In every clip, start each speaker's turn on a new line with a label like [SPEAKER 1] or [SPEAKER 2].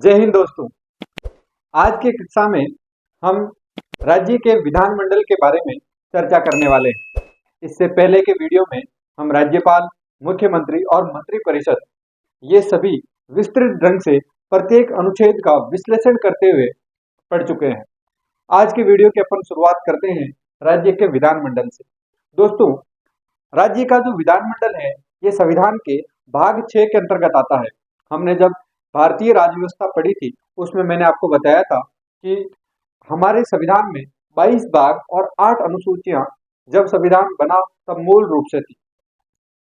[SPEAKER 1] जय हिंद दोस्तों। आज की कक्षा में हम राज्य के विधानमंडल के बारे में चर्चा करने वाले हैं। इससे पहले के वीडियो में हम राज्यपाल, मुख्यमंत्री और मंत्रिपरिषद ये सभी विस्तृत ढंग से प्रत्येक अनुच्छेद का विश्लेषण करते हुए पढ़ चुके हैं। आज की वीडियो की अपन शुरुआत करते हैं राज्य के विधानमंडल से। दोस्तों, राज्य का जो विधानमंडल है ये संविधान के भाग 6 के अंतर्गत आता है। हमने जब भारतीय राज्य व्यवस्था पढ़ी थी उसमें मैंने आपको बताया था कि हमारे संविधान में 22 भाग और 8 अनुसूचियां जब संविधान बना तब मूल रूप से थी।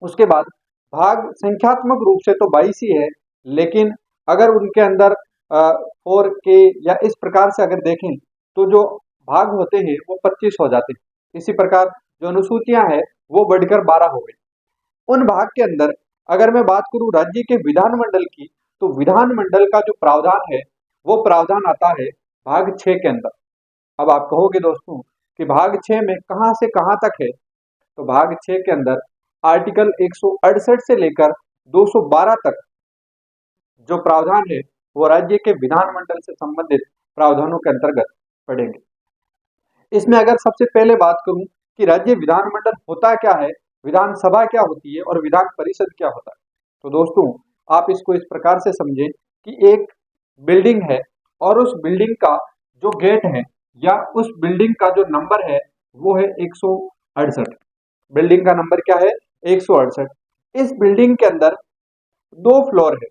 [SPEAKER 1] उसके बाद भाग संख्यात्मक रूप से तो 22 ही है, लेकिन अगर उनके अंदर 4K या इस प्रकार से अगर देखें तो जो भाग होते हैं वो 25 हो जाते हैं। इसी प्रकार जो अनुसूचियां हैं वो बढ़कर 12 हो गई। उन भाग के अंदर अगर मैं बात करूं राज्य के विधानमंडल की, तो विधानमंडल का जो प्रावधान है वो प्रावधान आता है भाग 6 के अंदर। अब आप कहोगे दोस्तों कि भाग 6 में कहां से कहां तक है, तो भाग 6 के अंदर आर्टिकल 168 से लेकर 212 तक जो प्रावधान है वो राज्य के विधानमंडल से संबंधित प्रावधानों के अंतर्गत पड़ेंगे। इसमें अगर सबसे पहले बात करूं कि राज्य विधानमंडल होता क्या है, विधानसभा क्या होती है और विधान परिषद क्या होता है, तो दोस्तों आप इसको इस प्रकार से समझें कि एक बिल्डिंग है और उस बिल्डिंग का जो गेट है या उस बिल्डिंग का जो नंबर है वो है 168। बिल्डिंग का नंबर क्या है? 168। इस बिल्डिंग के अंदर दो फ्लोर है।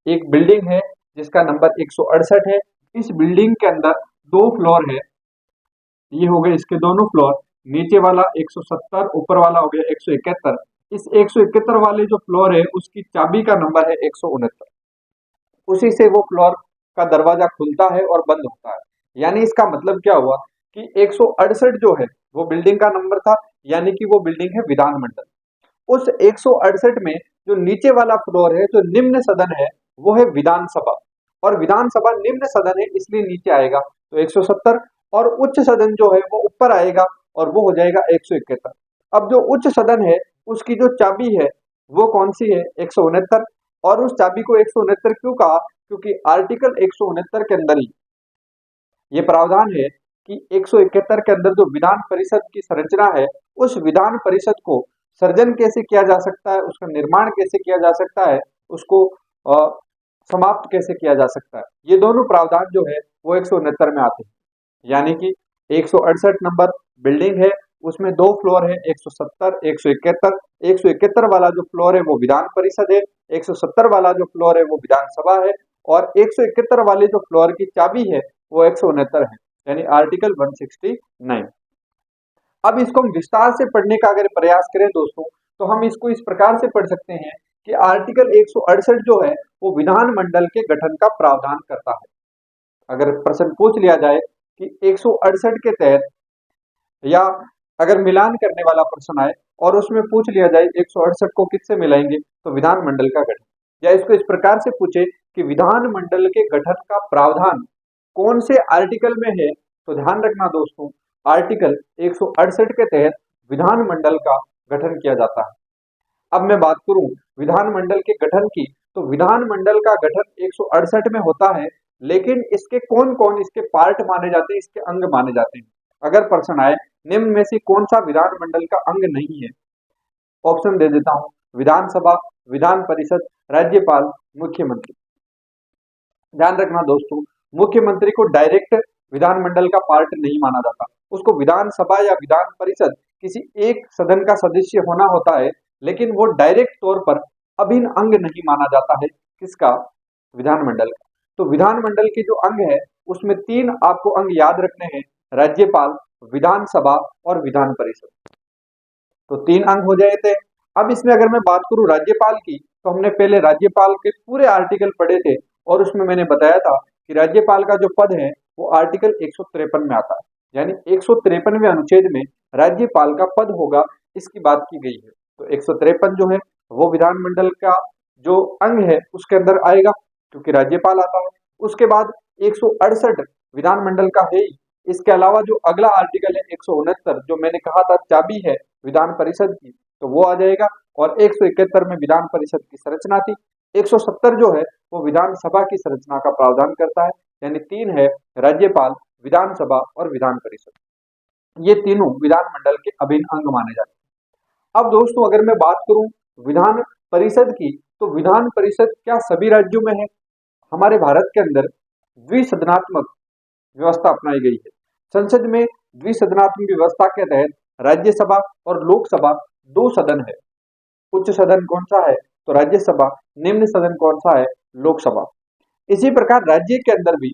[SPEAKER 1] एक बिल्डिंग है जिसका नंबर 168 है। इस बिल्डिंग के अंदर दो फ्लोर है। ये हो गए इसके दोनों फ्लोर, नीचे वाला 170, ऊपर वाला हो गया 171। इस 171 वाले जो फ्लोर है उसकी चाबी का नंबर है 169। उसी से वो फ्लोर का दरवाजा खुलता है और बंद होता है। यानी इसका मतलब क्या हुआ कि 168 जो है वो बिल्डिंग का नंबर था, यानी कि वो बिल्डिंग है विधानमंडल। उस 168 में जो नीचे वाला फ्लोर है, जो निम्न सदन है, वो है विधानसभा। और विधानसभा निम्न सदन है इसलिए नीचे आएगा तो 170, और उच्च सदन जो है वो ऊपर आएगा और वो हो जाएगा 171। अब जो उच्च सदन है उसकी जो चाबी है वो कौन सी है? 169। और उस चाबी को 169 क्यों कहा? क्योंकि आर्टिकल 169 के अंदर ही ये प्रावधान है कि 171 के अंदर जो विधान परिषद की संरचना है, उस विधान परिषद को सर्जन कैसे किया जा सकता है, उसका निर्माण कैसे किया जा सकता है, उसको समाप्त कैसे किया जा सकता है, ये दोनों प्रावधान जो है वो 169 में आते हैं। यानी कि 168 नंबर बिल्डिंग है, उसमें दो फ्लोर है, 170, 171। 171 वाला जो फ्लोर है वो विधान परिषद है, 170 वाला जो फ्लोर है वो विधानसभा है, और 171 वाले जो फ्लोर की चाबी है वो 169 है, यानी आर्टिकल 169। अब इसको हम विस्तार से पढ़ने का अगर प्रयास करें दोस्तों, तो हम इसको इस प्रकार से पढ़ सकते हैं कि आर्टिकल 168 जो है वो विधानमंडल के गठन का प्रावधान करता है। अगर प्रश्न पूछ लिया जाए कि 168 के तहत, या अगर मिलान करने वाला प्रश्न आए और उसमें पूछ लिया जाए 168 को किससे मिलाएंगे, तो विधानमंडल का गठन, या इसको इस प्रकार से पूछे कि विधानमंडल के गठन का प्रावधान कौन से आर्टिकल में है, तो ध्यान रखना दोस्तों, आर्टिकल 168 के तहत विधानमंडल का गठन किया जाता है। अब मैं बात करूं विधानमंडल के गठन की, तो विधानमंडल का गठन 168 में होता है, लेकिन इसके कौन कौन इसके पार्ट माने जाते हैं, इसके अंग माने जाते हैं। अगर प्रश्न आए निम्न में से कौन सा विधानमंडल का अंग नहीं है, ऑप्शन दे देता हूं, विधानसभा, विधान परिषद, राज्यपाल, मुख्यमंत्री। ध्यान रखना दोस्तों, मुख्यमंत्री को डायरेक्ट विधानमंडल का पार्ट नहीं माना जाता, उसको विधानसभा या विधान परिषद किसी एक सदन का सदस्य होना होता है, लेकिन वो डायरेक्ट तौर पर अभिन्न अंग नहीं माना जाता है। किसका? विधानमंडल का। तो विधानमंडल के जो अंग है उसमें 3 आपको अंग याद रखने हैं, राज्यपाल, विधानसभा और विधान परिषद। तो 3 अंग हो जाए थे। अब इसमें अगर मैं बात करूं राज्यपाल की, तो हमने पहले राज्यपाल के पूरे आर्टिकल पढ़े थे और उसमें मैंने बताया था कि राज्यपाल का जो पद है वो आर्टिकल 153 में आता है, यानी 153वें अनुच्छेद में राज्यपाल का पद होगा, इसकी बात की गई है। तो 153 जो है वो विधानमंडल का जो अंग है उसके अंदर आएगा, क्योंकि राज्यपाल आता है। उसके बाद 168 विधानमंडल का है ही। इसके अलावा जो अगला आर्टिकल है 169, जो मैंने कहा था चाबी है विधान परिषद की, तो वो आ जाएगा। और 171 में विधान परिषद की संरचना थी, 170 जो है वो विधानसभा की संरचना का प्रावधान करता है, यानी 3 है राज्यपाल, विधानसभा और विधान परिषद। ये तीनों विधानमंडल के अभिन्न अंग माने जाते हैं। अब दोस्तों अगर मैं बात करूं विधान परिषद की, तो विधान परिषद क्या सभी राज्यों में है? हमारे भारत के अंदर द्विसदनात्मक व्यवस्था अपनाई गई है। संसद में द्विसदनात्मक व्यवस्था के तहत राज्यसभा और लोकसभा 2 सदन है। उच्च सदन कौन सा है? तो राज्यसभा। निम्न सदन कौन सा है? लोकसभा। इसी प्रकार राज्य के अंदर भी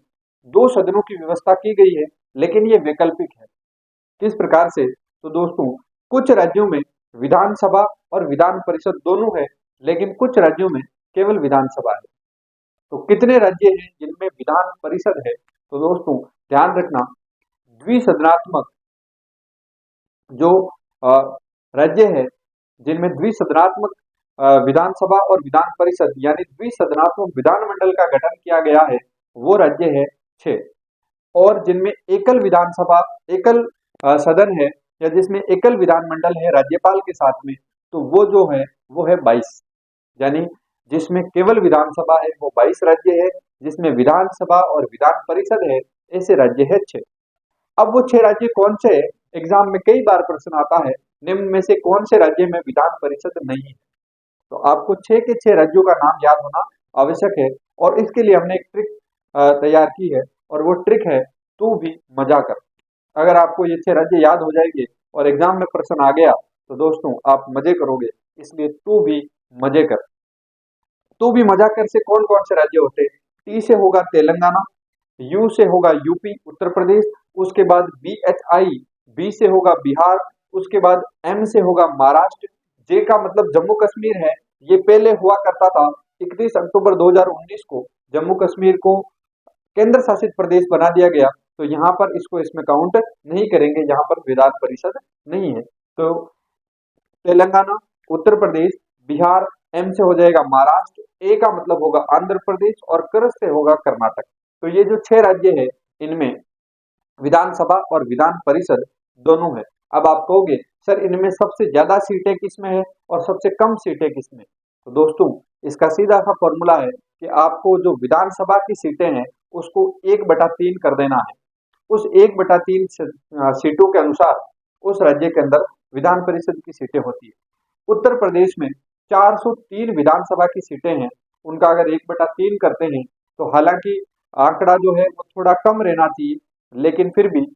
[SPEAKER 1] 2 सदनों की व्यवस्था की गई है, लेकिन ये वैकल्पिक है। किस प्रकार से? तो दोस्तों कुछ राज्यों में विधानसभा और विधान परिषद दोनों है, लेकिन कुछ राज्यों में केवल विधानसभा है। तो कितने राज्य हैं जिनमें विधान परिषद है? तो दोस्तों ध्यान रखना, द्विसदनात्मक जो राज्य है जिनमें द्विसदनात्मक विधानसभा और विधान परिषद यानी द्विसदनात्मक विधानमंडल का गठन किया गया है, वो राज्य है 6। और जिनमें एकल विधानसभा, एकल सदन है, या जिसमें एकल विधानमंडल है राज्यपाल के साथ में, तो वो जो है वो है 22। यानी जिसमें केवल विधानसभा है वो 22 राज्य है, जिसमें विधानसभा और विधान परिषद है ऐसे राज्य है 6। अब वो 6 राज्य कौन से है? एग्जाम में कई बार प्रश्न आता है, निम्न में से कौन से राज्य में विधान परिषद नहीं है? तो आपको 6 के 6 राज्यों का नाम याद होना आवश्यक है, और इसके लिए हमने एक ट्रिक तैयार की है, और वो ट्रिक है तू भी मजा कर। अगर आपको ये 6 राज्य याद हो जाएंगे और एग्जाम में प्रश्न आ गया तो दोस्तों आप मजे करोगे, इसलिए तू भी मजे कर। तू भी मजा कर से कौन कौन से राज्य होते हैं? टी से होगा तेलंगाना, यू से होगा यूपी उत्तर प्रदेश, उसके बाद BHI बी से होगा बिहार, उसके बाद M से होगा महाराष्ट्र, जे का मतलब जम्मू कश्मीर है। ये पहले हुआ करता था 31 अक्टूबर 2019 को जम्मू कश्मीर को केंद्र शासित प्रदेश बना दिया गया, तो यहाँ पर इसको इसमें काउंट नहीं करेंगे, यहाँ पर विधान परिषद नहीं है। तो तेलंगाना, उत्तर प्रदेश, बिहार, M से हो जाएगा महाराष्ट्र, ए का मतलब होगा आंध्र प्रदेश, और कर से होगा कर्नाटक। तो ये जो 6 राज्य है इनमें विधानसभा और विधान परिषद दोनों है। अब आप कहोगे सर इनमें सबसे ज्यादा सीटें किसमें है और सबसे कम सीटें किसमें? तो दोस्तों इसका सीधा सा फॉर्मूला है कि आपको जो विधानसभा की सीटें हैं उसको 1/3 कर देना है। उस 1/3 सीटों के अनुसार उस राज्य के अंदर विधान परिषद की सीटें होती है। उत्तर प्रदेश में 403 विधानसभा की सीटें हैं, उनका अगर 1/3 करते हैं तो हालांकि आंकड़ा जो है वो थोड़ा कम रहना चाहिए, लेकिन फिर भी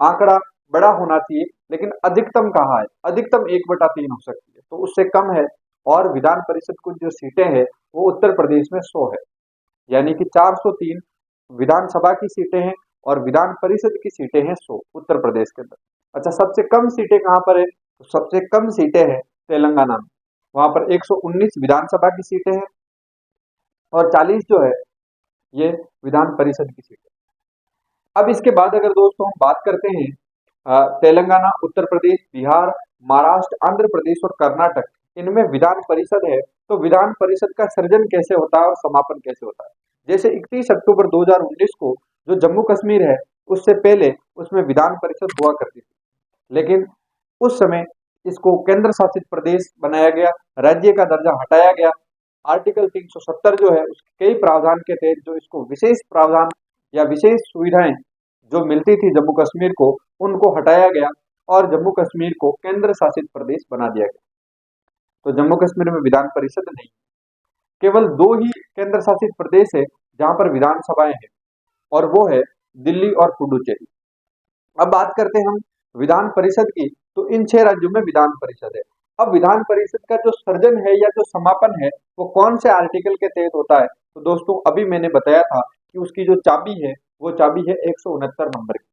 [SPEAKER 1] आंकड़ा बड़ा होना चाहिए, लेकिन अधिकतम कहाँ है? अधिकतम 1/3 हो सकती है, तो उससे कम है। और विधान परिषद की जो सीटें हैं वो उत्तर प्रदेश में 100 है, यानी कि 403 विधानसभा की सीटें हैं और विधान परिषद की सीटें हैं 100 उत्तर प्रदेश के अंदर। अच्छा, सबसे कम सीटें कहाँ पर है? तो सबसे कम सीटें हैं तेलंगाना में, वहां पर 119 विधानसभा की सीटें हैं और 40 जो है ये विधान परिषद की सीटें। अब इसके बाद अगर दोस्तों हम बात करते हैं तेलंगाना, उत्तर प्रदेश, बिहार, महाराष्ट्र, आंध्र प्रदेश और कर्नाटक, इनमें विधान परिषद है, तो विधान परिषद का सृजन कैसे होता है और समापन कैसे होता है? जैसे 31 अक्टूबर 2019 को जो जम्मू कश्मीर है उससे पहले उसमें विधान परिषद हुआ करती थी, लेकिन उस समय इसको केंद्र शासित प्रदेश बनाया गया, राज्य का दर्जा हटाया गया। आर्टिकल 370 जो है उसके कई प्रावधान के तहत जो इसको विशेष प्रावधान या विशेष सुविधाएं जो मिलती थी जम्मू कश्मीर को, उनको हटाया गया और जम्मू कश्मीर को केंद्र शासित प्रदेश बना दिया गया। तो जम्मू कश्मीर में विधान परिषद नहीं, केवल 2 ही केंद्र शासित प्रदेश है जहां पर विधानसभाएं हैं, और वो है दिल्ली और पुडुचेरी। अब बात करते हैं हम विधान परिषद की, तो इन 6 राज्यों में विधान परिषद है। अब विधान परिषद का जो सृजन है या जो समापन है वो कौन से आर्टिकल के तहत होता है? तो दोस्तों अभी मैंने बताया था कि उसकी जो चाबी है वो चाबी है 169 नंबर की।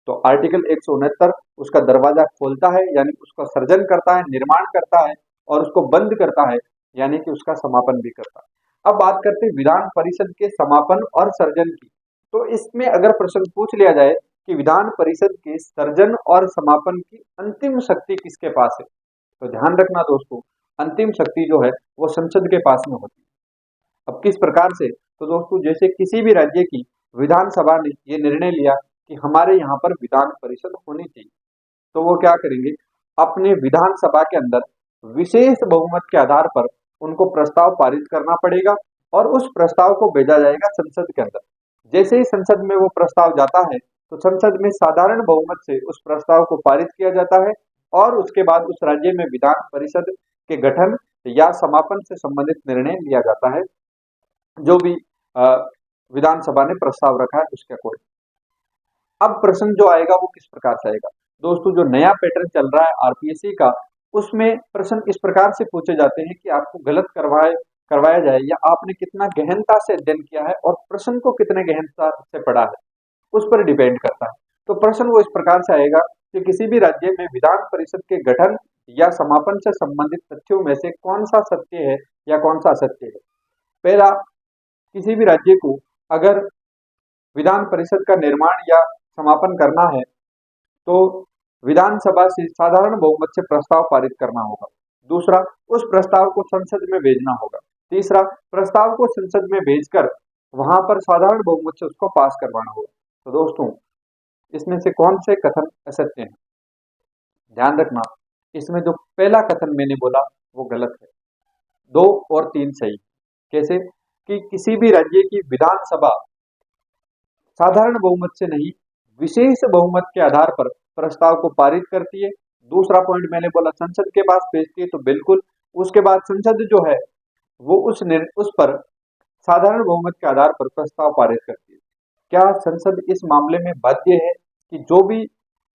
[SPEAKER 1] तो आर्टिकल 169 उसका दरवाजा खोलता है, यानी उसका सर्जन करता है, निर्माण करता है, और उसको बंद करता है, यानी कि उसका समापन भी करता है। अब बात करते हैं विधान परिषद के समापन और सर्जन की। तो इसमें अगर प्रश्न पूछ लिया जाए कि विधान परिषद के सर्जन और समापन की अंतिम शक्ति किसके पास है, तो ध्यान रखना दोस्तों, अंतिम शक्ति जो है वो संसद के पास में होती है। अब किस प्रकार से? तो दोस्तों जैसे किसी भी राज्य की विधानसभा ने ये निर्णय लिया कि हमारे यहाँ पर विधान परिषद होनी चाहिए, तो वो क्या करेंगे, अपने विधानसभा के अंदर विशेष बहुमत के आधार पर उनको प्रस्ताव पारित करना पड़ेगा और उस प्रस्ताव को भेजा जाएगा संसद के अंदर। जैसे ही संसद में वो प्रस्ताव जाता है तो संसद में साधारण बहुमत से उस प्रस्ताव को पारित किया जाता है और उसके बाद उस राज्य में विधान परिषद के गठन या समापन से संबंधित निर्णय लिया जाता है, जो भी विधानसभा ने प्रस्ताव रखा है उसके अकॉर्डिंग। अब प्रश्न जो आएगा वो किस प्रकार से आएगा दोस्तों, जो नया पैटर्न चल रहा है आरपीएससी का, उसमें प्रश्न इस प्रकार से पूछे जाते हैं कि आपको गलत करवाया जाए या आपने कितना गहनता से अध्ययन किया है और प्रश्न को कितने गहनता से पढ़ा है, उस पर डिपेंड करता है। तो प्रश्न वो इस प्रकार से आएगा कि किसी भी राज्य में विधान परिषद के गठन या समापन से संबंधित तथ्यों में से कौन सा सत्य है या कौन सा असत्य है। पहला, किसी भी राज्य को अगर विधान परिषद का निर्माण या समापन करना है तो विधानसभा से साधारण बहुमत से प्रस्ताव पारित करना होगा। दूसरा, उस प्रस्ताव को संसद में भेजना होगा। तीसरा, प्रस्ताव को संसद में भेजकर वहां पर साधारण बहुमत से उसको पास करवाना होगा। तो दोस्तों, इसमें से कौन से कथन असत्य हैं? ध्यान रखना, इसमें जो पहला कथन मैंने बोला वो गलत है, 2 और 3 सही। कैसे? कि किसी भी राज्य की विधानसभा साधारण बहुमत से नहीं, विशेष बहुमत के आधार पर प्रस्ताव को पारित करती है। दूसरा पॉइंट मैंने बोला संसद के पास भेजती है, तो बिल्कुल उसके बाद संसद जो है वो उस पर साधारण बहुमत के आधार पर प्रस्ताव पारित करती है। क्या संसद इस मामले में बाध्य है कि जो भी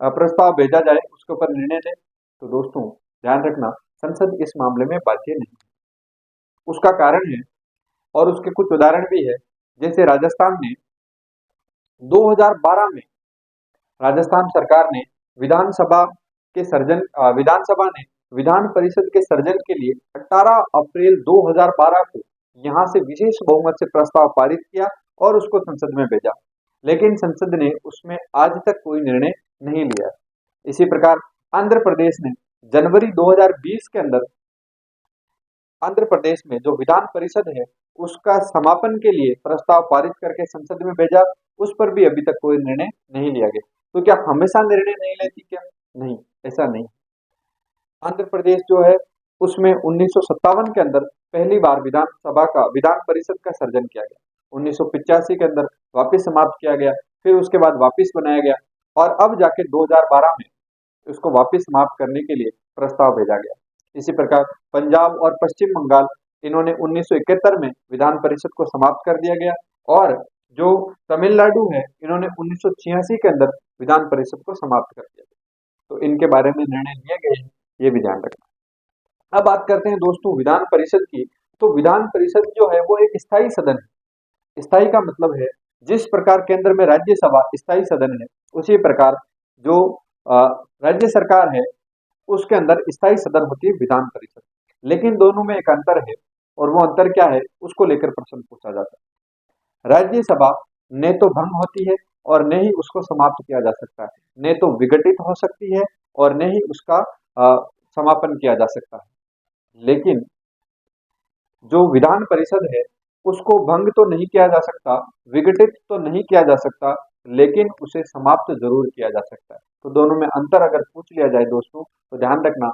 [SPEAKER 1] प्रस्ताव भेजा जाए उसके ऊपर निर्णय ले? तो दोस्तों ध्यान रखना, संसद इस मामले में बाध्य नहीं। उसका कारण है और उसके कुछ उदाहरण भी है। जैसे राजस्थान ने 2012 में राजस्थान सरकार ने विधानसभा ने विधान परिषद के सर्जन के लिए 18 अप्रैल 2012 को यहां से विशेष बहुमत से प्रस्ताव पारित किया और उसको संसद में भेजा, लेकिन संसद ने उसमें आज तक कोई निर्णय नहीं लिया। इसी प्रकार आंध्र प्रदेश ने जनवरी 2020 के अंदर आंध्र प्रदेश में जो विधान परिषद है उसका समापन के लिए प्रस्ताव पारित करके संसद में भेजा, उस पर भी अभी तक कोई निर्णय नहीं लिया गया। तो क्या हमेशा निर्णय नहीं लेती क्या? नहीं, ऐसा नहीं। आंध्र प्रदेश जो है उसमें 1957 के अंदर पहली बार विधान परिषद का सर्जन किया गया, 1985 के अंदर वापस समाप्त किया गया, फिर उसके बाद वापस बनाया गया और अब जाके 2012 में उसको वापस समाप्त करने के लिए प्रस्ताव भेजा गया। इसी प्रकार पंजाब और पश्चिम बंगाल, इन्होंने 1971 में विधान परिषद को समाप्त कर दिया गया और जो तमिलनाडु है इन्होंने 1986 के अंदर विधान परिषद को समाप्त कर दिया। तो इनके बारे में निर्णय लिए गए हैं, ये भी ध्यान रखना। अब बात करते हैं दोस्तों विधान परिषद की। तो विधान परिषद जो है वो एक स्थायी सदन है। स्थायी का मतलब है जिस प्रकार केंद्र में राज्यसभा स्थायी सदन है, उसी प्रकार जो राज्य सरकार है उसके अंदर स्थायी सदन होती है विधान परिषद। लेकिन दोनों में एक अंतर है और वो अंतर क्या है उसको लेकर प्रश्न पूछा जाता है। राज्यसभा न तो भंग होती है और न ही उसको समाप्त किया जा सकता है, न तो विघटित हो सकती है और न ही उसका समापन किया जा सकता है। लेकिन जो विधान परिषद है उसको भंग तो नहीं किया जा सकता, विघटित तो नहीं किया जा सकता, लेकिन उसे समाप्त जरूर किया जा सकता है। तो दोनों में अंतर अगर पूछ लिया जाए दोस्तों तो ध्यान रखना,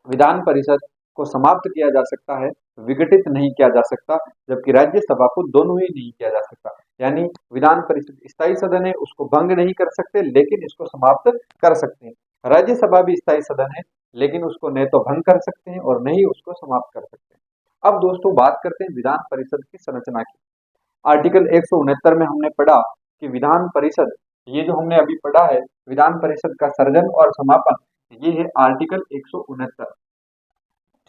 [SPEAKER 1] विधान परिषद को समाप्त किया जा सकता है, विघटित नहीं किया जा सकता, जबकि राज्यसभा को दोनों ही नहीं किया जा सकता। यानी विधान परिषद स्थायी सदन है, उसको भंग नहीं कर सकते लेकिन इसको समाप्त कर सकते हैं। राज्यसभा भी स्थायी सदन है लेकिन उसको न तो भंग कर सकते हैं और न ही उसको समाप्त कर सकते हैं। अब दोस्तों बात करते हैं विधान परिषद की संरचना की। आर्टिकल 169 में हमने पढ़ा कि विधान परिषद, ये जो हमने अभी पढ़ा है विधान परिषद का सर्जन और समापन, ये है आर्टिकल 169।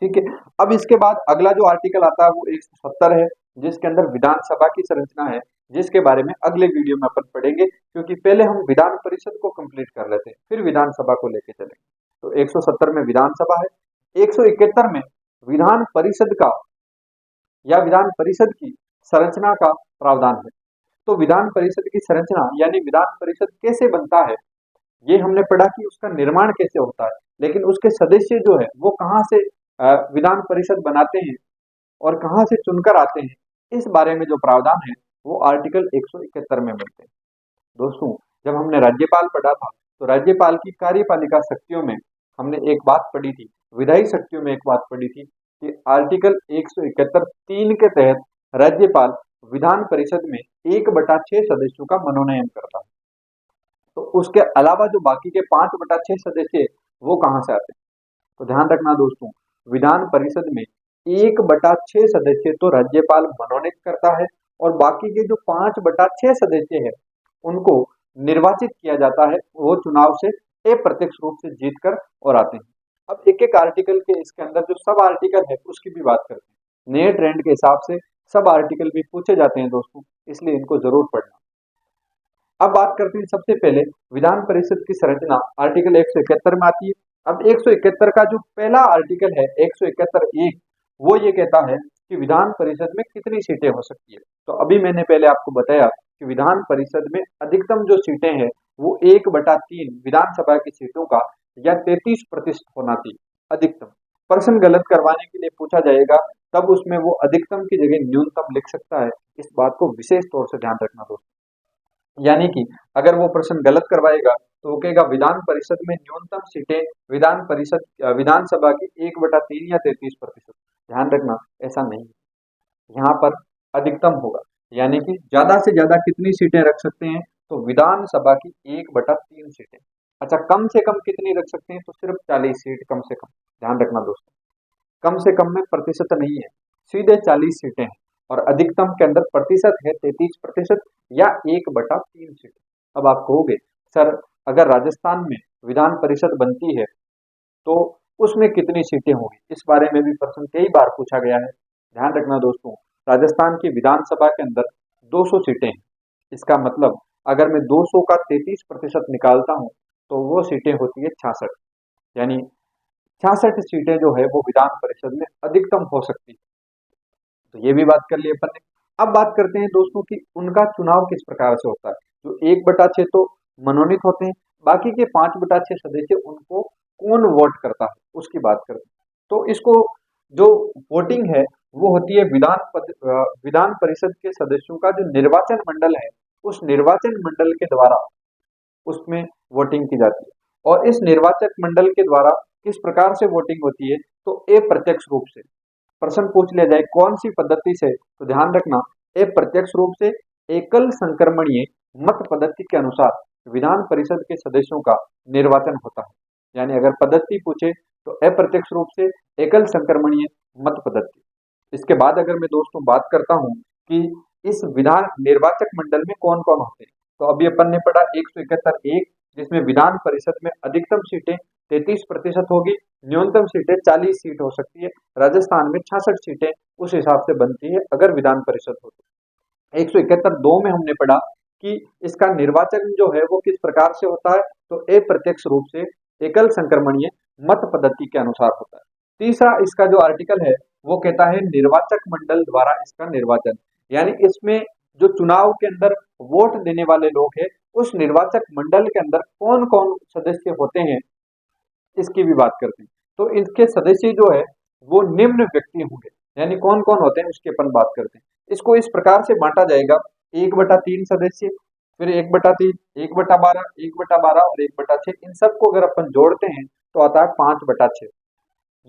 [SPEAKER 1] ठीक है। अब इसके बाद अगला जो आर्टिकल आता है वो 170 है, जिसके अंदर विधानसभा की संरचना है, जिसके बारे में अगले वीडियो में अपन पढ़ेंगे, क्योंकि पहले हम विधान परिषद को कंप्लीट कर लेते हैं फिर विधानसभा को लेके चलेंगे। तो 170 में विधानसभा है, 171 में विधान परिषद का या विधान परिषद की संरचना का प्रावधान है। तो विधान परिषद की संरचना यानी विधान परिषद कैसे बनता है ये हमने पढ़ा कि उसका निर्माण कैसे होता है, लेकिन उसके सदस्य जो है वो कहाँ से विधान परिषद बनाते हैं और कहाँ से चुनकर आते हैं, इस बारे में जो प्रावधान है वो आर्टिकल 171 में मिलते हैं। दोस्तों जब हमने राज्यपाल पढ़ा था तो राज्यपाल की कार्यपालिका शक्तियों में हमने एक बात पढ़ी थी, विधायी शक्तियों में एक बात पढ़ी थी कि आर्टिकल 171(3) के तहत राज्यपाल विधान परिषद में 1/6 सदस्यों का मनोनयन करता है। तो उसके अलावा जो बाकी के 5/6 सदस्य है, वो कहाँ से आते हैं? तो ध्यान रखना दोस्तों, विधान परिषद में 1/6 सदस्य तो राज्यपाल मनोनीत करता है और बाकी के जो 5/6 सदस्य है उनको निर्वाचित किया जाता है, वो चुनाव से अप्रत्यक्ष रूप से जीत कर और आते हैं। अब एक एक आर्टिकल के इसके अंदर जो सब आर्टिकल है उसकी भी बात करते हैं। नए ट्रेंड के हिसाब से सब आर्टिकल भी पूछे जाते हैं दोस्तों, इसलिए इनको जरूर पढ़ना। अब बात करते हैं सबसे पहले विधान परिषद की संरचना आर्टिकल 171 में आती है। अब 171 का जो पहला आर्टिकल है 171(1), वो ये कहता है कि विधान परिषद में कितनी सीटें हो सकती है। तो अभी मैंने पहले आपको बताया कि विधान परिषद में अधिकतम जो सीटें हैं वो 1/3 विधानसभा की सीटों का या 33% होना चाहिए अधिकतम। प्रश्न गलत करवाने के लिए पूछा जाएगा तब उसमें वो अधिकतम की जगह न्यूनतम लिख सकता है, इस बात को विशेष तौर से ध्यान रखना दोस्तों। यानी कि अगर वो प्रश्न गलत करवाएगा तो वो कहेगा विधान परिषद में न्यूनतम सीटें विधानसभा की 1/3 या 33%। ध्यान रखना ऐसा नहीं है, यहाँ पर अधिकतम होगा, यानी कि ज्यादा से ज्यादा कितनी सीटें रख सकते हैं? तो विधानसभा की 1/3 सीटें। अच्छा, कम से कम कितनी रख सकते हैं? तो सिर्फ 40 सीट कम से कम। ध्यान रखना दोस्तों, कम से कम में प्रतिशत नहीं है, सीधे 40 सीटें हैं और अधिकतम के अंदर प्रतिशत है 33% या 1/3 सीट। अब आप कहोगे सर अगर राजस्थान में विधान परिषद बनती है तो उसमें कितनी सीटें होंगी? इस बारे में भी प्रश्न कई बार पूछा गया है। ध्यान रखना दोस्तों, राजस्थान की विधानसभा के अंदर 200 सीटें हैं। इसका मतलब अगर मैं 200 का 33% निकालता हूं तो वो सीटें होती है 66, यानी 66 सीटें जो है वो विधान परिषद में अधिकतम हो सकती है। तो ये भी बात कर ली अपन ने। अब बात करते हैं दोस्तों कि उनका चुनाव किस प्रकार से होता है। जो 1/6 तो मनोनीत होते हैं, बाकी के 5/6 सदस्य उनको कौन वोट करता है उसकी बात करते हैं। तो इसको जो वोटिंग है वो होती है विधान परिषद के सदस्यों का जो निर्वाचन मंडल है उस निर्वाचन मंडल के द्वारा उसमें वोटिंग की जाती है। और इस निर्वाचक मंडल के द्वारा किस प्रकार से वोटिंग होती है? तो अप्रत्यक्ष रूप से। प्रश्न पूछ लिया जाए कौन सी पद्धति से, तो ध्यान रखना अप्रत्यक्ष रूप से एकल संक्रमणीय मत पद्धति के अनुसार विधान परिषद के सदस्यों का निर्वाचन होता है। यानी अगर पद्धति पूछे तो अप्रत्यक्ष रूप से एकल संक्रमणीय मत पद्धति। इसके बाद अगर मैं दोस्तों बात करता हूं कि इस विधान निर्वाचक मंडल में कौन कौन होते हैं, तो अभी अपन ने पढ़ा 171(1), जिसमें विधान परिषद में अधिकतम सीटें 33% होगी, न्यूनतम सीटें 40 सीट हो सकती है। राजस्थान में 66 सीटें उस हिसाब से बनती है अगर विधान परिषद हो तो। 171(2) में हमने पढ़ा कि इसका निर्वाचन जो है वो किस प्रकार से होता है, तो अप्रत्यक्ष रूप से एकल संक्रमणीय मत पद्धति के अनुसार होता है। तीसरा इसका जो आर्टिकल है वो कहता है निर्वाचक मंडल द्वारा इसका निर्वाचन, यानी इसमें जो चुनाव के अंदर वोट देने वाले लोग हैं उस निर्वाचक मंडल के अंदर कौन कौन सदस्य होते हैं इसकी भी बात करते हैं। तो इसके सदस्य जो है वो निम्न व्यक्ति होंगे, यानी कौन कौन होते हैं उसकी अपन बात करते हैं। इसको इस प्रकार से बांटा जाएगा 1/3 सदस्य, फिर 1/3, 1/12, 1/12 और 1/6। इन सबको अगर अपन जोड़ते हैं तो आता है 5/6।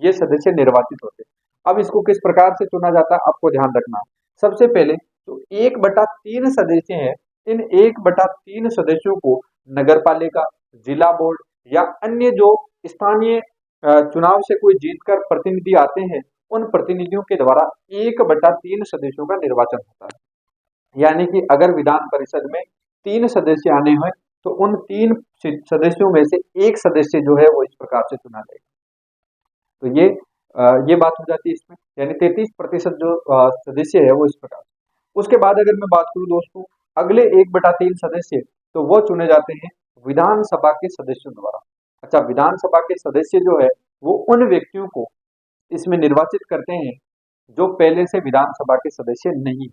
[SPEAKER 1] ये सदस्य निर्वाचित होते हैं। अब इसको किस प्रकार से चुना जाता है आपको ध्यान रखना। सबसे पहले जो 1/3 सदस्य हैं, इन 1/3 सदस्यों को नगर पालिका, जिला बोर्ड या अन्य जो स्थानीय चुनाव से कोई जीतकर प्रतिनिधि आते हैं उन प्रतिनिधियों के द्वारा 1/3 सदस्यों का निर्वाचन होता है। यानी कि अगर विधान परिषद में 3 सदस्य आने हैं तो उन 3 सदस्यों में से एक सदस्य जो है वो इस प्रकार से चुना जाएगा। तो ये बात हो जाती है इसमें, यानी 33% जो सदस्य है वो इस प्रकार। उसके बाद अगर मैं बात करूं दोस्तों अगले 1/3 सदस्य, तो वो चुने जाते हैं विधानसभा के सदस्यों द्वारा। अच्छा, विधानसभा के सदस्य जो है वो उन व्यक्तियों को इसमें निर्वाचित करते हैं जो पहले से विधानसभा के सदस्य नहीं,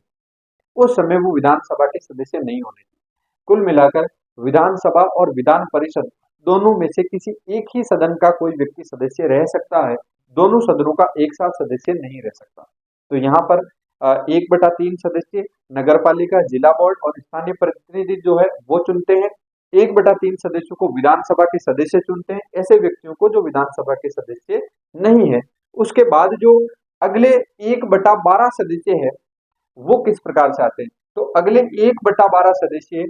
[SPEAKER 1] उस समय वो विधानसभा के सदस्य नहीं होने चाहिए। कुल मिलाकर विधानसभा और विधान परिषद दोनों में से किसी एक ही सदन का कोई व्यक्ति सदस्य रह सकता है, दोनों सदनों का एक साथ सदस्य नहीं रह सकता। तो यहाँ पर 1/3 सदस्य नगर पालिका, जिला बोर्ड और स्थानीय प्रतिनिधि जो है वो चुनते हैं। 1/3 सदस्यों को विधानसभा के सदस्य चुनते हैं, ऐसे व्यक्तियों को जो विधानसभा के सदस्य नहीं है। उसके बाद जो अगले 1/12 सदस्य है वो किस प्रकार से आते हैं? तो अगले 1/12 सदस्य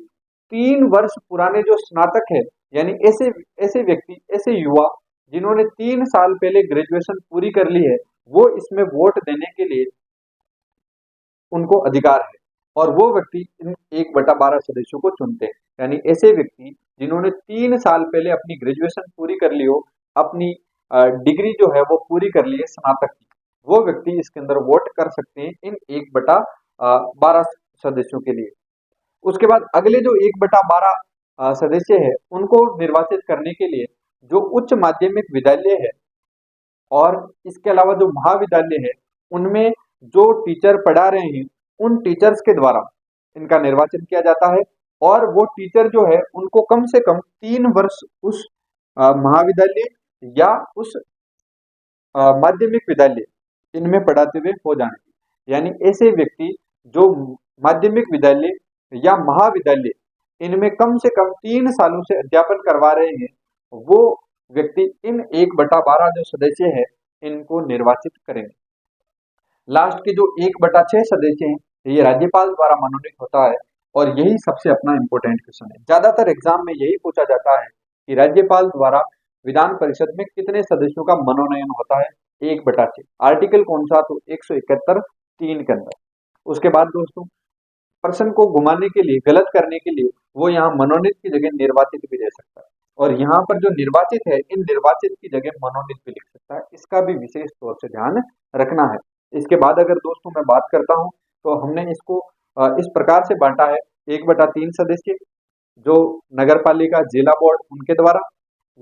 [SPEAKER 1] 3 वर्ष पुराने जो स्नातक है, यानी ऐसे ऐसे व्यक्ति, ऐसे युवा जिन्होंने 3 साल पहले ग्रेजुएशन पूरी कर ली है, वो इसमें वोट देने के लिए उनको अधिकार है और वो व्यक्ति इन 1/12 सदस्यों को चुनते हैं। यानी ऐसे व्यक्ति जिन्होंने 3 साल पहले अपनी ग्रेजुएशन पूरी कर ली हो, अपनी डिग्री जो है वो पूरी कर ली है स्नातक की, वो व्यक्ति इसके अंदर वोट कर सकते हैं इन 1/12 सदस्यों के लिए। उसके बाद अगले जो 1/12 सदस्य है उनको निर्वाचित करने के लिए जो उच्च माध्यमिक विद्यालय है और इसके अलावा जो महाविद्यालय है उनमें जो टीचर पढ़ा रहे हैं उन टीचर्स के द्वारा इनका निर्वाचन किया जाता है और वो टीचर जो है उनको कम से कम 3 वर्ष उस महाविद्यालय या उस माध्यमिक विद्यालय इनमें पढ़ाते हुए हो जाने। यानी ऐसे व्यक्ति जो माध्यमिक विद्यालय या महाविद्यालय इनमें कम से कम 3 सालों से अध्यापन करवा रहे हैं, वो व्यक्ति इन 1/12 जो सदस्य है इनको निर्वाचित करेंगे। लास्ट के जो 1/6 सदस्य हैं ये राज्यपाल द्वारा मनोनीत होता है और यही सबसे अपना इंपॉर्टेंट क्वेश्चन है। ज्यादातर एग्जाम में यही पूछा जाता है कि राज्यपाल द्वारा विधान परिषद में कितने सदस्यों का मनोनयन होता है? 1/6। आर्टिकल कौन सा? तो 171(3) के अंदर। उसके बाद दोस्तों प्रश्न को घुमाने के लिए, गलत करने के लिए वो यहाँ मनोनीत की जगह निर्वाचित भी दे सकता है और यहाँ पर जो निर्वाचित है इन निर्वाचित की जगह मनोनीत भी लिख सकता है। इसका भी विशेष तौर से ध्यान रखना है। इसके बाद अगर दोस्तों मैं बात करता हूँ तो हमने इसको इस प्रकार से बांटा है। 1/3 सदस्य जो नगर पालिका, जिला बोर्ड उनके द्वारा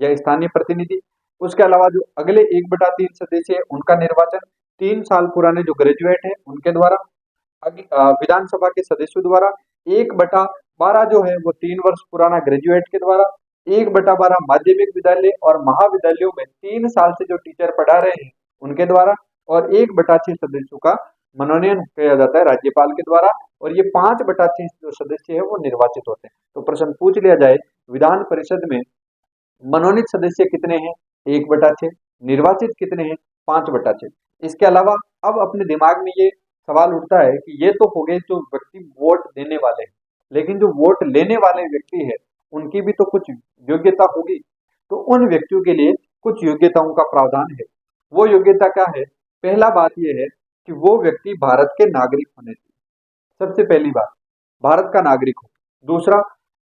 [SPEAKER 1] या स्थानीय प्रतिनिधि। उसके अलावा जो अगले 1/3 सदस्य है उनका निर्वाचन 3 साल पुराने जो ग्रेजुएट है उनके द्वारा, विधानसभा के सदस्यों द्वारा। 1/12 जो है वो 3 वर्ष पुराना ग्रेजुएट के द्वारा। 1/12 माध्यमिक विद्यालय और महाविद्यालयों में 3 साल से जो टीचर पढ़ा रहे हैं उनके द्वारा और 1/6 सदस्यों का मनोनयन किया जाता है राज्यपाल के द्वारा और ये 5/6 जो सदस्य है वो निर्वाचित होते हैं। तो प्रश्न पूछ लिया जाए विधान परिषद में मनोनीत सदस्य कितने हैं? 1/6। निर्वाचित कितने हैं? 5/6। इसके अलावा अब अपने दिमाग में ये सवाल उठता है कि ये तो हो गए जो व्यक्ति वोट देने वाले हैं, लेकिन जो वोट लेने वाले व्यक्ति है उनकी भी तो कुछ योग्यता होगी। तो उन व्यक्तियों के लिए कुछ योग्यताओं का प्रावधान है। वो योग्यता क्या है? पहला बात यह है कि वो व्यक्ति भारत के नागरिक होने चाहिए। सबसे पहली बात, भारत का नागरिक हो। दूसरा,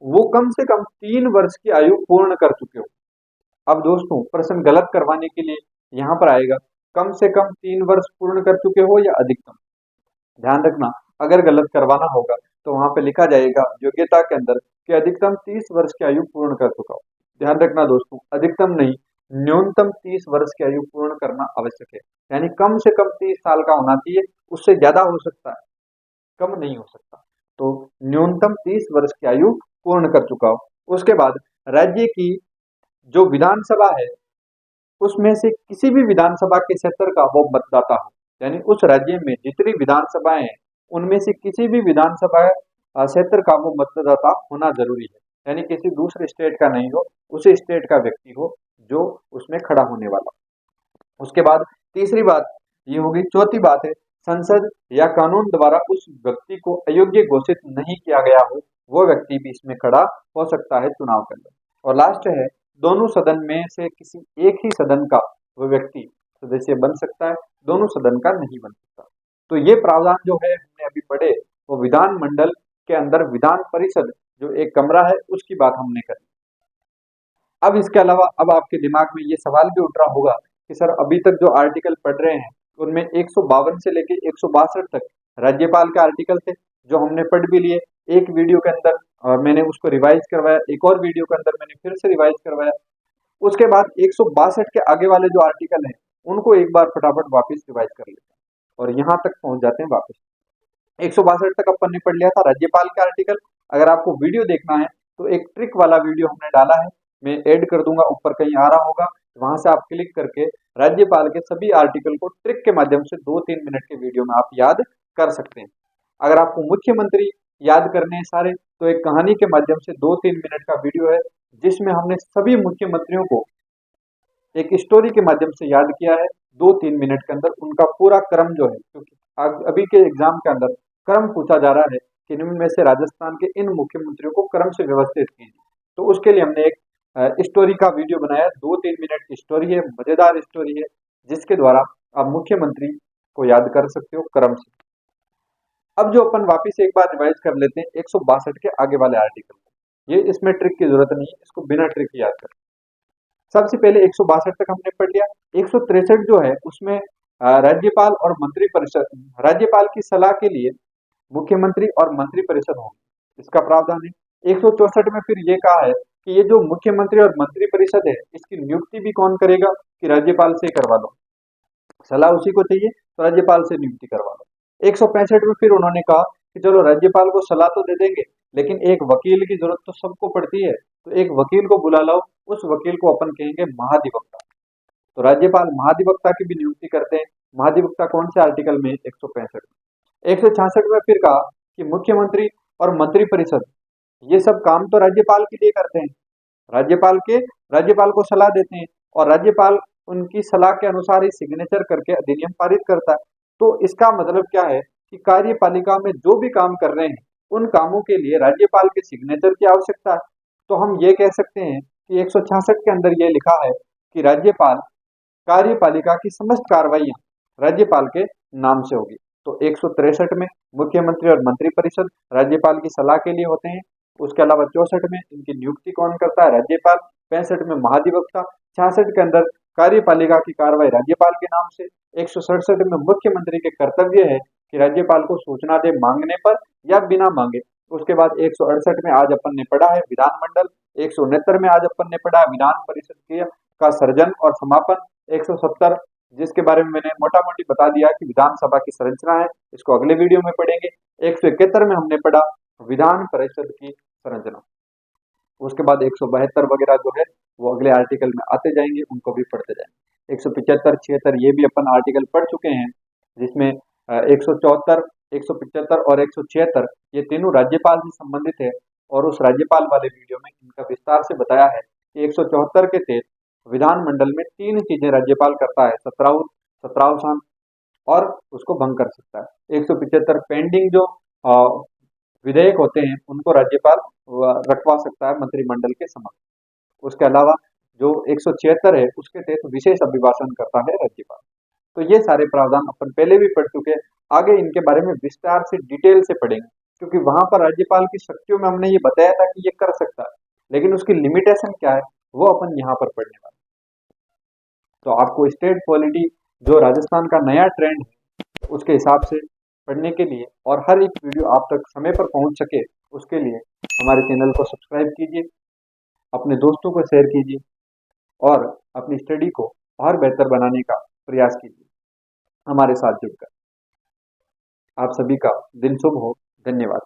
[SPEAKER 1] वो कम से कम 3 वर्ष की आयु पूर्ण कर चुके हो। अब दोस्तों प्रश्न गलत करवाने के लिए यहाँ पर आएगा कम से कम 3 वर्ष पूर्ण कर चुके हो या अधिकतम। ध्यान रखना, अगर गलत करवाना होगा तो वहां पे लिखा जाएगा योग्यता के अंदर कि अधिकतम 30 वर्ष की आयु पूर्ण कर चुका हो। ध्यान रखना दोस्तों, अधिकतम नहीं, न्यूनतम 30 वर्ष की आयु पूर्ण करना आवश्यक है। यानी कम से कम 30 साल का होना चाहिए, उससे ज्यादा हो सकता है, कम नहीं हो सकता। तो न्यूनतम 30 वर्ष की आयु पूर्ण कर चुका हो। उसके बाद राज्य की जो विधानसभा है उसमें से किसी भी विधानसभा के क्षेत्र का वो मतदाता हो। यानी उस राज्य में जितनी विधानसभाएं हैं उनमें से किसी भी विधानसभा क्षेत्र का वो मतदाता होना जरूरी है। यानी किसी दूसरे स्टेट का नहीं हो, उसी स्टेट का व्यक्ति हो जो उसमें खड़ा होने वाला। उसके बाद तीसरी बात ये होगी, चौथी बात है संसद या कानून द्वारा उस व्यक्ति को अयोग्य घोषित नहीं किया गया हो, वो व्यक्ति भी इसमें खड़ा हो सकता है चुनाव के अंदर। और लास्ट है दोनों सदन में से किसी एक ही सदन का वो व्यक्ति सदस्य बन सकता है, दोनों सदन का नहीं बन सकता। तो ये प्रावधान जो है हमने अभी पढ़े वो विधान मंडल के अंदर विधान परिषद जो एक कमरा है उसकी बात हमने करी। अब इसके अलावा अब आपके दिमाग में ये सवाल भी उठ रहा होगा कि सर अभी तक जो आर्टिकल पढ़ रहे हैं उनमें 152 से लेके 162 तक राज्यपाल के आर्टिकल थे जो हमने पढ़ भी लिए। एक वीडियो के अंदर मैंने उसको रिवाइज करवाया, एक और वीडियो के अंदर मैंने फिर से रिवाइज करवाया। उसके बाद 162 के आगे वाले जो आर्टिकल हैं उनको एक बार फटाफट वापस रिवाइज कर लेते हैं और यहाँ तक पहुंच जाते हैं वापस। 162 तक अपन ने पढ़ लिया था राज्यपाल के आर्टिकल। अगर आपको वीडियो देखना है तो एक ट्रिक वाला वीडियो हमने डाला है, मैं ऐड कर दूंगा, ऊपर कहीं आ रहा होगा, वहां से आप क्लिक करके राज्यपाल के सभी आर्टिकल को ट्रिक के माध्यम से 2-3 मिनट के वीडियो में आप याद कर सकते हैं। अगर आपको मुख्यमंत्री याद करने हैं सारे तो एक कहानी के माध्यम से 2-3 मिनट का वीडियो है जिसमें हमने सभी मुख्यमंत्रियों को एक स्टोरी के माध्यम से याद किया है 2-3 मिनट के अंदर उनका पूरा क्रम जो है, क्योंकि अभी के एग्जाम के अंदर क्रम पूछा जा रहा है कि इनमें से राजस्थान के इन मुख्यमंत्रियों को क्रम से व्यवस्थित कीजिए। तो उसके लिए हमने एक स्टोरी का वीडियो बनाया, 2-3 मिनट की स्टोरी है, मजेदार स्टोरी है, जिसके द्वारा आप मुख्यमंत्री को याद कर सकते हो क्रम से। अब जो अपन वापिस एक बार रिवाइज कर लेते हैं 162 के आगे वाले आर्टिकल। ये इसमें ट्रिक की जरूरत नहीं है, इसको बिना ट्रिक की याद कर। सबसे पहले 162 तक हमने पढ़ लिया। 163 जो है उसमें राज्यपाल और मंत्री परिषद, राज्यपाल की सलाह के लिए मुख्यमंत्री और मंत्री परिषद होंगे, इसका प्रावधान है। 164 में फिर ये कहा है कि ये जो मुख्यमंत्री और मंत्री परिषद है इसकी नियुक्ति भी कौन करेगा, कि राज्यपाल से करवा लो, सलाह उसी को चाहिए तो राज्यपाल से नियुक्ति करवा लो। 165 में फिर उन्होंने कहा कि चलो राज्यपाल को सलाह तो दे देंगे, लेकिन एक वकील की जरूरत तो सबको पड़ती है, तो एक वकील को बुला लो, उस वकील को अपन कहेंगे महाधिवक्ता। तो राज्यपाल महाधिवक्ता की भी नियुक्ति करते हैं। महाधिवक्ता कौन से आर्टिकल में, 165 में। 166 में फिर कहा कि मुख्यमंत्री और मंत्री परिषद ये सब काम तो राज्यपाल के लिए करते हैं, राज्यपाल को सलाह देते हैं और राज्यपाल उनकी सलाह के अनुसार ही सिग्नेचर करके अधिनियम पारित करता है। तो इसका मतलब क्या है कि कार्यपालिका में जो भी काम कर रहे हैं उन कामों के लिए राज्यपाल के सिग्नेचर की आवश्यकता है। तो हम ये कह सकते हैं कि 166 के अंदर ये लिखा है कि राज्यपाल कार्यपालिका की समस्त कार्रवाइयां राज्यपाल के नाम से होगी। तो 163 में मुख्यमंत्री और मंत्री परिषद राज्यपाल की सलाह के लिए होते हैं। उसके अलावा 64 में इनकी नियुक्ति कौन करता है, राज्यपाल। 65 में महाधिवक्ता। 66 के अंदर कार्यपालिका की कार्रवाई राज्यपाल के नाम से। 167 में मुख्यमंत्री के कर्तव्य है कि राज्यपाल को सूचना दे, मांगने पर या बिना मांगे। उसके बाद 168 में आज अपन ने पढ़ा है विधानमंडल। 169 में आज अपन ने पढ़ा है विधान परिषद का सर्जन और समापन। 170 जिसके बारे में मैंने मोटा मोटी बता दिया कि विधानसभा की संरचना है, इसको अगले वीडियो में पढ़ेंगे। 171 में हमने पढ़ा विधान परिषद की संरचना। उसके बाद 172 वगैरह जो है वो अगले आर्टिकल में आते जाएंगे, उनको भी पढ़ते जाएंगे। 175, 76 ये भी अपन आर्टिकल पढ़ चुके हैं, जिसमें 174, 175 और 176 ये तीनों राज्यपाल से संबंधित है। और उस राज्यपाल वाले वीडियो में इनका विस्तार से बताया है कि 174 के तहत विधानमंडल में 3 चीजें राज्यपाल करता है, सत्रावसान और उसको भंग कर सकता है। 175 पेंडिंग जो विधेयक होते हैं उनको राज्यपाल रखवा सकता है मंत्रिमंडल के समक्ष। उसके अलावा जो 176 है उसके तहत विशेष अभिभाषण करता है राज्यपाल। तो ये सारे प्रावधान अपन पहले भी पढ़ चुके हैं, आगे इनके बारे में विस्तार से डिटेल से पढ़ेंगे, क्योंकि वहां पर राज्यपाल की शक्तियों में हमने ये बताया था कि ये कर सकता है, लेकिन उसकी लिमिटेशन क्या है वो अपन यहाँ पर पढ़ने वाले। तो आपको स्टेट पॉलिटी जो राजस्थान का नया ट्रेंड है उसके हिसाब से पढ़ने के लिए और हर एक वीडियो आप तक समय पर पहुंच सके उसके लिए हमारे चैनल को सब्सक्राइब कीजिए, अपने दोस्तों को शेयर कीजिए और अपनी स्टडी को और बेहतर बनाने का प्रयास कीजिए हमारे साथ जुड़कर। आप सभी का दिन शुभ हो। धन्यवाद।